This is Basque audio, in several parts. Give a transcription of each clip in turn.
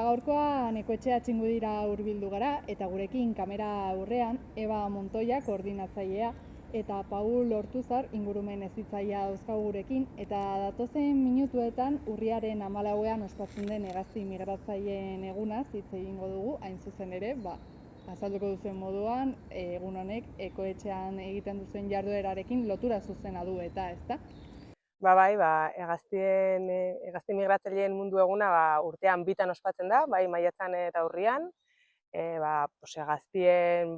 gaurkoan Ekoetxea Txingudira hurbildu gara eta gurekin kamera aurrean Eba Montoya koordinatzailea eta Paul Ortuzar ingurumen hezitzailea dauzkagu gurekin eta datozen minutuetan urriaren 14ean ospatzen den hegazti migratzaileen egunaz hitz egingo dugu, hain zuzen ere, azalduko duzuen moduan, egun honek Ekoetxean egiten duzuen jarduerarekin lotura zuzena du eta, ezta? Bai, hegazti migratzaileen mundu eguna urtean bitan ospatzen da, bai maiatzan eta urrian. Hegaztien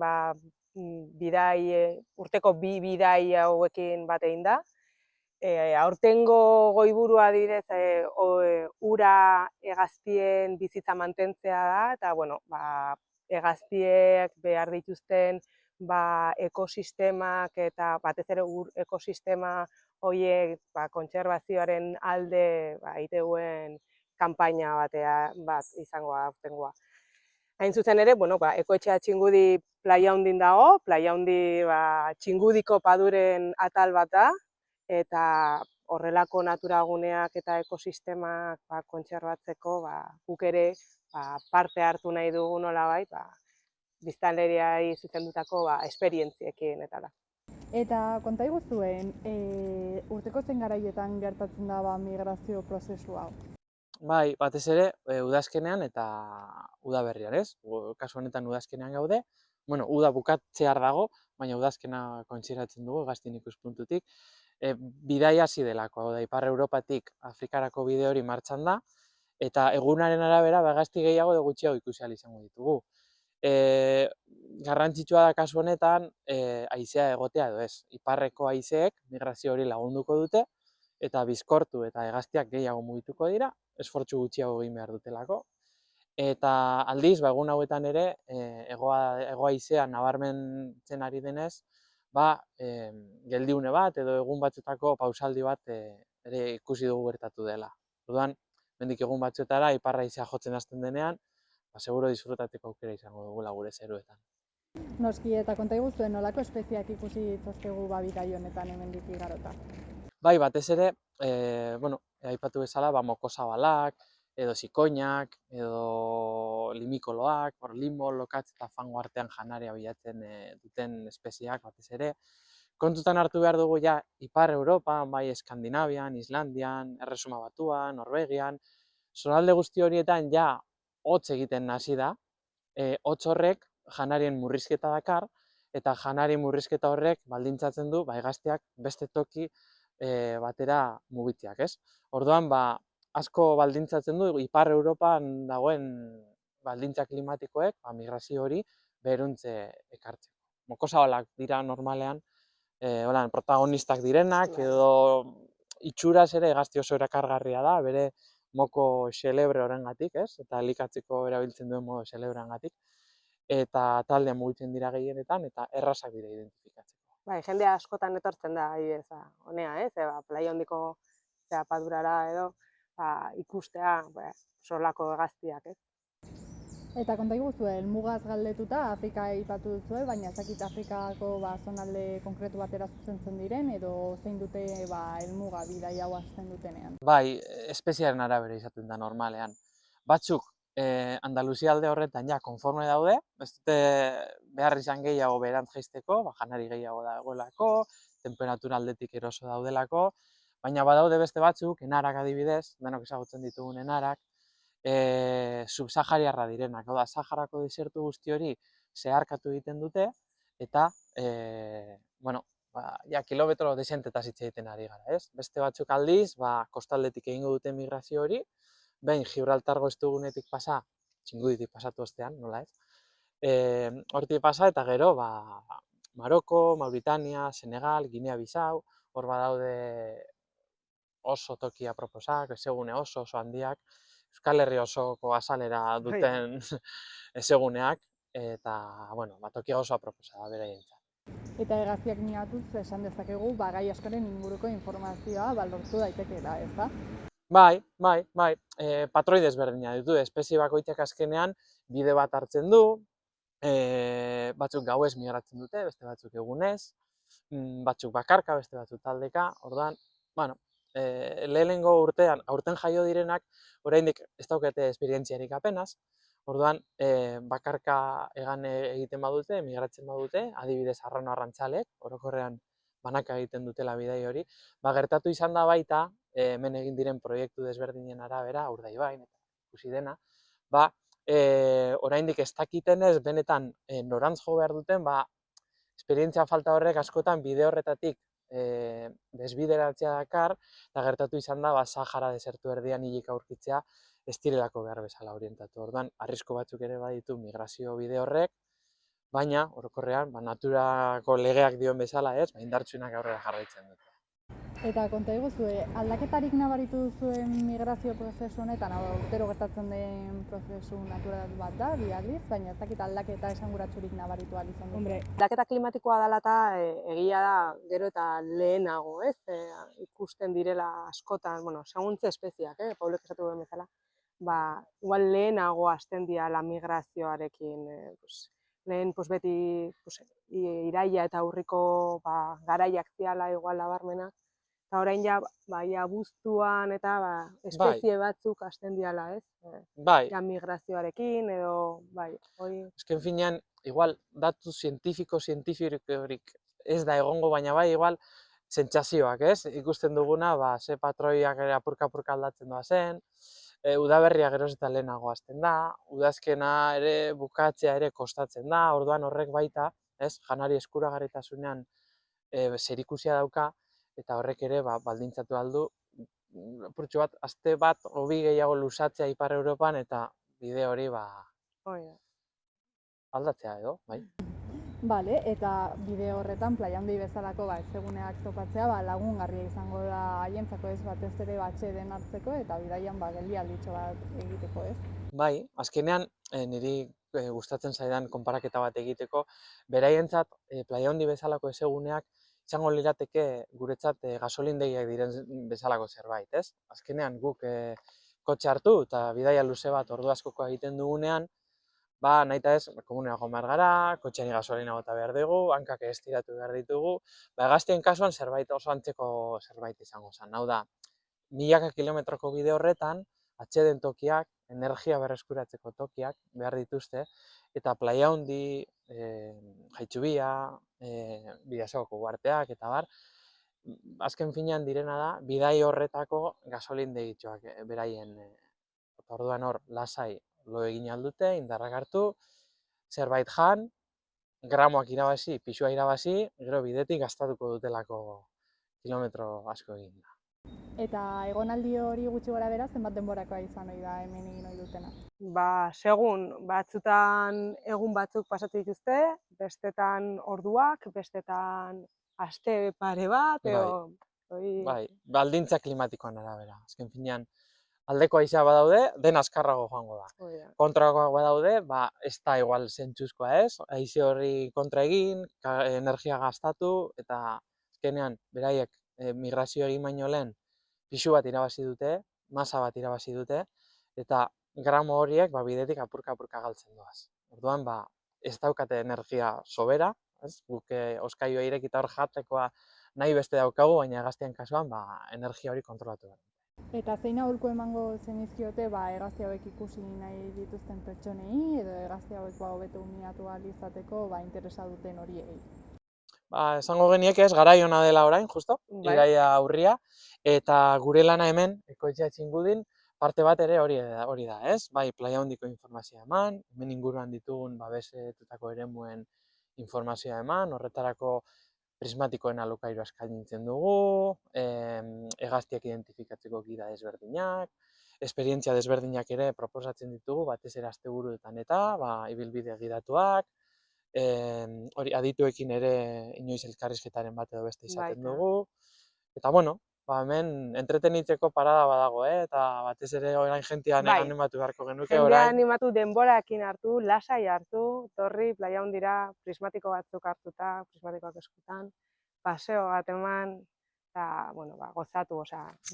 urteko bi bidai hauekin bat egin da. Aurtengo goiburua direz ura hegaztien bizitza mantentzea da, eta hegaztiek behar dituzten ekosistemak eta batez ere ur ekosistema horiek kontserbazioaren alde egiteuen kanpaina bat izango da aurtengoa. Hain zuzen ere, Ekoetxea Txingudi Playa Handin dago, Playa Handi Txingudiko paduren atal bat da, eta horrelako naturaguneak eta ekosistemak kontserbatzeko guk ere parte hartu nahi dugu nolabait, biztanleriari zuzendutako esperientziekin eta da. Eta konta iguzuen, urteko zein garaietan gertatzen da migrazio prozesu hau? Bai, batez ere, udazkenean eta udaberrian, ez? Kasu honetan udazkenean gaude, uda bukatzear dago, baina udazkena kontsideratzen dugu hegaztien ikuspuntutik. Bidaia hasi delako, hau da, Ipar Europatik Afrikarako bide hori martxan da, eta egunaren arabera hegazti gehiago edo gutxiago ikusi ahal izango ditugu. Garrantzitsua da kasu honetan haizea egotea edo ez. Iparreko haizeek migrazio hori lagunduko dute, eta bizkortu eta hegaztiak gehiago mugituko dira, esfortzu gutxiago egin behar dutelako. Eta aldiz, egun hauetan ere, hego haizea nabarmentzen ari denez, geldiune bat edo egun batzuetako pausaldi bat ere ikusi dugu gertatu dela. Orduan, hemendik egun batzuetara ipar haizea jotzen hasten denean, seguro disfrutateko aukera izango dugula gure zeruetan. Noski, eta konta iguzuen nolako espeziak ikusi ditzazkegu bidai honetan hemendik igarota? Bai, batez ere, aipatu bezala, mokozabalak, edo zikoinak, edo limikoloak, limo, lokatz eta fango artean janaria bilatzen duten espeziak batez ere. Kontutan hartu behar dugu Ipar Europan, bai Eskandinavian, Islandian, Erresuma Batuan, Norvegian, zonalde guzti horietan hotz egiten hasi da, hotz horrek janarien murrizketa dakar, eta janari murrizketa horrek baldintzatzen du hegaztiak beste toki batera mugitzeak, ez? Orduan, asko baldintzatzen du Ipar Europan dagoen baldintza klimatikoek migrazio hori beheruntze ekartzeko. Mokozabalak dira normalean protagonistak direnak, edo itxuraz ere hegazti oso erakargarria da, bere moko xelebre horrengatik, ez? Eta elikatzeko erabiltzen duen modu xelebreangatik. Eta taldean mugitzen dira gehienetan, eta errazak dira identifikatzeko. Bai, jendea askotan etortzen da, honea, ez? Playa Handiko padurara edo ikustea solako hegaztiak, ez? Eta konta iguzuen, mugaz galdetuta Afrika aipatu duzue, baina ez dakit Afrikako zonalde konkretu batera zuzentzen diren, edo zein dute helmuga bidai hau hasten dutenean? Bai, espeziaren arabera izaten da normalean. Batzuk Andaluzia alde horretan konforme daude, ez dute behar izan gehiago beherantz jaisteko, janari gehiago dagoelako, temperatura aldetik eroso daudelako, baina badaude beste batzuk, enarak adibidez, denok ezagutzen ditugun enarak, subsahariarra direnak, hau da, Saharako desertu guzti hori zeharkatu egiten dute, eta, kilometro desentetaz hitz egiten ari gara, ez? Beste batzuk aldiz, kostaldetik egingo dute migrazio hori, behin Gibraltargo estugunetik pasa, Txinguditik pasatu ostean, nola ez? Hortik pasa eta gero, Maroko, Mauritania, Senegal, Ginea Bisau, hor badaude oso toki aproposak, ezegune oso handiak, Euskal Herri osoko azalera duten ezeguneak, eta, tokia oso aproposa da beraientzat. Eta hegaztiak miatuz esan dezakegu, gai askoren inguruko informazioa lortu daitekeela, ez da? Bai, patroi desberdina ditu, espezie bakoitzak azkenean bide bat hartzen du, batzuk gauez migratzen dute, beste batzuk egunez, batzuk bakarka, beste batzuk taldeka, orduan, lehenengo urtean, aurten jaio direnak, oraindik ez daukate esperientziarik apenas, orduan bakarka egan egiten badute, migratzen badute, adibidez arrano arrantzalek, orokorrean banaka egiten dutela bidai hori, gertatu izan da baita, hemen egin diren proiektu desberdinen arabera, Urdaibain, eta ikusi dena, oraindik ez dakitenez, benetan norantz jo behar duten, esperientzia falta horrek askotan bide horretatik desbideratzea dakar, eta gertatu izan da, Sahara desertu erdian hilik aurkitzea ez direlako behar bezala orientatu. Orduan, arrisku batzuk ere baditu migrazio bide horrek, baina, orokorrean, naturako legeak dion bezala ez, indartsuenak aurrera jarraitzen dute. Eta konta iguzue, aldaketarik nabaritu duzuen migrazio prozesu honetan, urtero gertatzen den prozesu natural bat da, bi aldiz, baina ez dakit aldaketa esanguratsurik nabaritu ahal izan dut. Aldaketa klimatikoa dela eta egia da gero eta lehenago, ez? Ikusten direla askotan, bueno, seguntze espeziak, Paulek esatu duen bezala, igual lehenago hasten dira migrazioarekin, lehen beti iraila eta urriko garaiak ziala igual nabarmenak, eta orain ja abuztuan eta espezie batzuk hasten diala, ez? Ja migrazioarekin edo, hori... Azken finean, igual, datu zientifikorik ez da egongo, baina igual, sentsazioak, ez? Ikusten duguna, ze patroiak ere apurka-apurka aldatzen doa zen, udaberria geroz eta lehenago hasten da, udazkena ere bukatzea ere kostatzen da, orduan horrek baita, ez? Janari eskuragarritasunean zerikusia dauka, eta horrek ere baldintzatu aldu, apurtxo bat, aste bat, hobi gehiago luzatzea Ipar Europan, eta bide hori aldatzea edo, bai. Bale, eta bide horretan, Playa Handi bezalako ezeguneak topatzea lagungarria izango da haientzako, ez, batez ere atseden hartzeko eta bidaian geldialditxo bat egiteko, ez? Bai, azkenean niri gustatzen zaidan konparaketa bat egiteko, beraientzat Playa Handi bezalako ezeguneak izango lirateke guretzat gasolindegiak diren bezalako zerbait, ez? Azkenean guk kotxe hartu eta bidaia luze bat ordu askoko egiten dugunean, nahi eta ez, komunera joan behar gara, kotxeani gasolina bota behar dugu, hankak estiratu behar ditugu, hegaztien kasuan zerbait oso antzeko zerbait izango zen. Hau da, milaka kilometroko bide horretan, atseden tokiak, energia berreskuratzeko tokiak behar dituzte, eta Playa Handi, Jaitsubia, Bidasokoko uharteak eta bar, azken finean direna da, bidai horretako gasolindegitxoak beraien. Orduan hor, lasai lo egin aldute, indarrak hartu, zerbait jan, gramoak irabazi, pisua irabazi, gero bidetik gastatuko dutelako kilometro asko egin da. Eta egonaldi hori gutxi gora bera, zenbat denborakoa izan ohi da hemen egin ohi dutena? Segun, batzutan egun batzuk pasatzen dituzte, bestetan orduak, bestetan aste pare bat, edo... Bai, baldintza klimatikoan arabera. Azken finean, aldeko haizea badaude, den azkarrago joango da. Kontrakoak badaude, ez da igual zentzuzkoa ez, haize horri kontra egin, energia gastatu, eta azkenean, beraiek migrazio egin baino lehen, pisu bat irabazi dute, masa bat irabazi dute, eta gramo horiek bidetik apurka-apurka galtzen doaz. Orduan, ez daukate energia sobera, guk oskaioa irekita hor jatzekoa nahi beste daukagu, baina hegaztien kasuan energia hori kontrolatu behar. Eta zein aholku emango zenizkiote hegazti hauek ikusi nahi dituzten pertsonei, edo hegazti hauek hobeto umiatu ahal izateko interesa duten horiei? Esango genieke ez, garai ona dela orain, justo, iraia aurria, eta gure lana hemen, Ekoetxea Txingudin, parte bat ere hori da, ez? Bai, Playa Handiko informazioa eman, hemen inguruan ditugun babesetutako eremuen informazioa eman, horretarako prismatikoen alokairua eskaintzen dugu, hegaztiak identifikatzeko gida desberdinak, esperientzia desberdinak ere proposatzen ditugu, batez ere asteburuetan eta, ibilbide gidatuak, adituekin ere inoiz elkarrizketaren bat edo beste izaten dugu, eta bueno, hemen entretenitzeko parada badago, eta batez ere orain jentia animatu beharko genuke orain. Jendea animatu denborakin hartu, lasai hartu, torri, Playa Handira, prismatiko batzuk hartuta, prismatikoak eskutan, paseo bat eman, eta gozatu,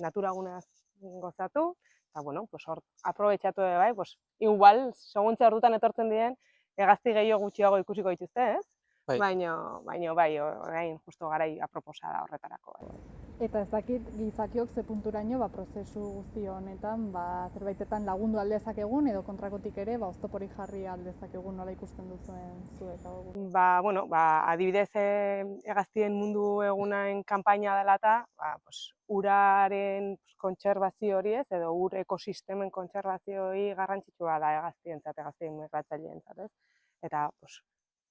naturagunaz gozatu, eta hor, aprobetxatu bai, igual, seguntze ordutan etortzen diren, hegazti gehiago gutxiago ikusiko dituzte, ez? Bai. Baina bai, orain justo garai aproposa da horretarako. Eta ez dakit gizakiok ze punturaino prozesu guzti honetan zerbaitetan lagundu aldezakegun edo kontrakotik ere oztoporik jarri aldezakegun, nola ikusten duzuen zuek hau? Adibidez hegaztien mundu egunaren kanpaina dela eta uraren kontserbazio hori ez, edo ur ekosistemen kontserbazio hori garrantzitsua da hegaztientzat, hegaztien migratzaileentzat, ez? Eta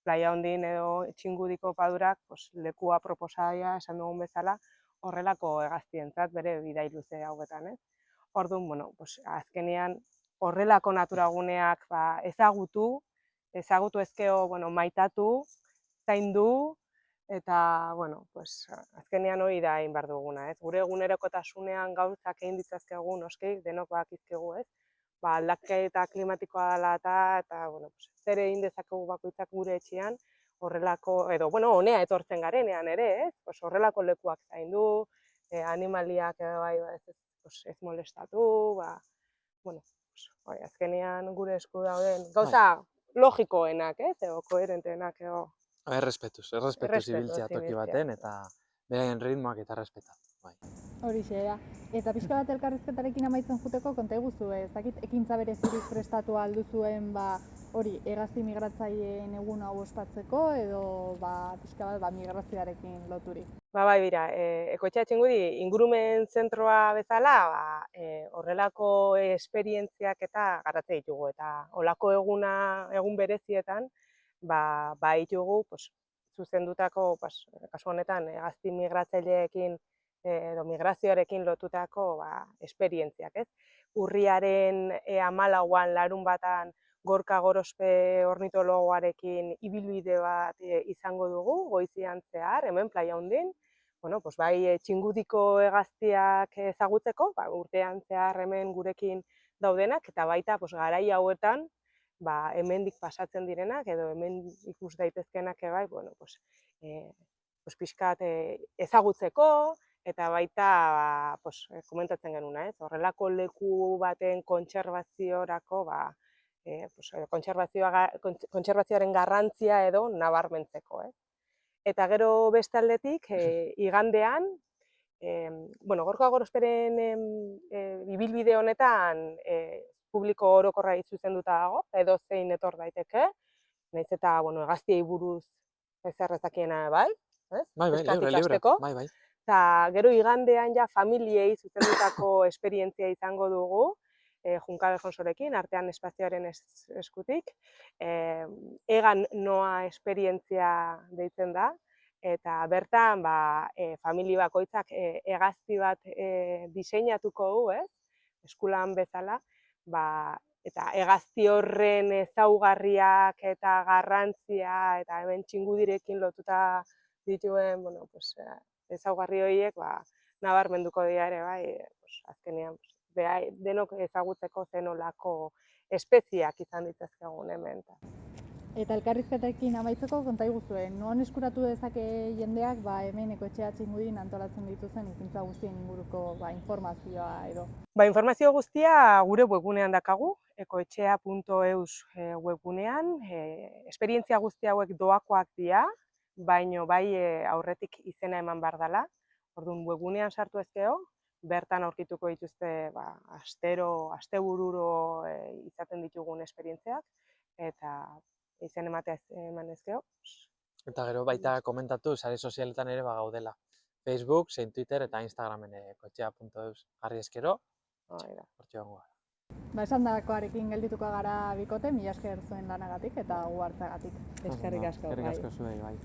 playa hondin edo txingudiko padurak leku aproposaia esan dugun bezala horrelako hegaztientzat bere bidai luze hauetan, ez? Orduan, azkenean horrelako naturaguneak ezagutu ezkero, maitatu, zaindu, eta, azkenean hori da egin behar duguna, ez? Gure egunerokotasunean gauzak egin ditzazkegu, noski, denok bakizkegu, ez? Aldaketa klimatikoa dela eta, zer egin dezakegu bakoitzak gure etxean, horrelako, edo, honea etortzen garenean ere, ez? Horrelako lekuak zaindu, animaliak ez molestatu, azkenean gure esku dauden gauza logikoenak, ez? Edo koherenteenak, edo... Errespetuz ibiltzea toki baten, eta beraien ritmoak eta errespetatu. Horixe, eta pixka bat elkarrizketarekin amaitzen juteko, konta eguzu, ez dakit ekintza berezirik prestatu alduzuen hori hegazti migratzaileen egun hau ospatzeko, edo pixka bat migrazioarekin loturik. Bai, bera, Ekoetxea Txingudi ingurumen zentroa bezala, horrelako esperientziak eta garatzen ditugu, eta holako egun berezietan, ditugu zuzendutako, kasu honetan, hegazti migratzaileekin edo migrazioarekin lotutako esperientziak, ez? Urriaren 14an larunbatan Gorka Gorospe ornitologoarekin ibilbide bat izango dugu, goizian zehar, hemen playa hondin. Bai txingudiko hegaztiak ezagutzeko, urtean zehar hemen gurekin daudenak, eta baita garai hauetan hemendik pasatzen direnak, edo hemen ikus daitezkenak bai, pixkat ezagutzeko, eta baita komentatzen genuna, ez? Horrelako leku baten kontserbaziorako, kontserbazioaren garrantzia edo nabarmentzeko, ez? Eta gero beste aldetik, igandean, Gorka Gorosperen ibilbide honetan publiko orokorra zuzenduta dago, edo zein etor daiteke, nahiz eta hegaztiei buruz ezer ezakiena bai, ez? Bai, libre, bai. Eta gero igandean familiei zuzendutako esperientzia izango dugu, Junka Alfonsorekin, artean espazioaren eskutik. Egan noa esperientzia deitzen da, eta bertan famili bakoitzak hegazti bat diseinatuko du, ez? Eskulan bezala, eta hegazti horren ezaugarriak eta garrantzia, eta hemen txingudirekin lotuta dituen ezaugarri horiek nabarmenduko dira ere, azkenean denok ezagutzeko zenolako espeziak izan ditzazkegun hemen. Eta elkarrizketarekin amaitzeko konta iguzue, non eskuratu dezake jendeak hemen Ekoetxea Txingudin antolatzen dituzen ekintza guztien inguruko informazioa edo? Informazio guztia gure webgunean dakagu, ekoetxea.eus webgunean. Esperientzia guzti hauek doakoak dira, baino bai aurretik izena eman behar dela. Orduan webgunean sartu ezkero, bertan aurkituko dituzte astebururo izaten ditugun esperientziak, eta izen eman ezkero. Eta gero baita komentatu, sare sozialetan ere gaudela. Facebook, zein Twitter eta Instagramen ekoetxea.eus jarri ezkero, hortxe gongo gara. Esan dakoarekin geldituko gara bikote, mila esker zuen lanagatik eta gu hartzagatik. Eskerrik asko. Eskerrik asko zuei, bai.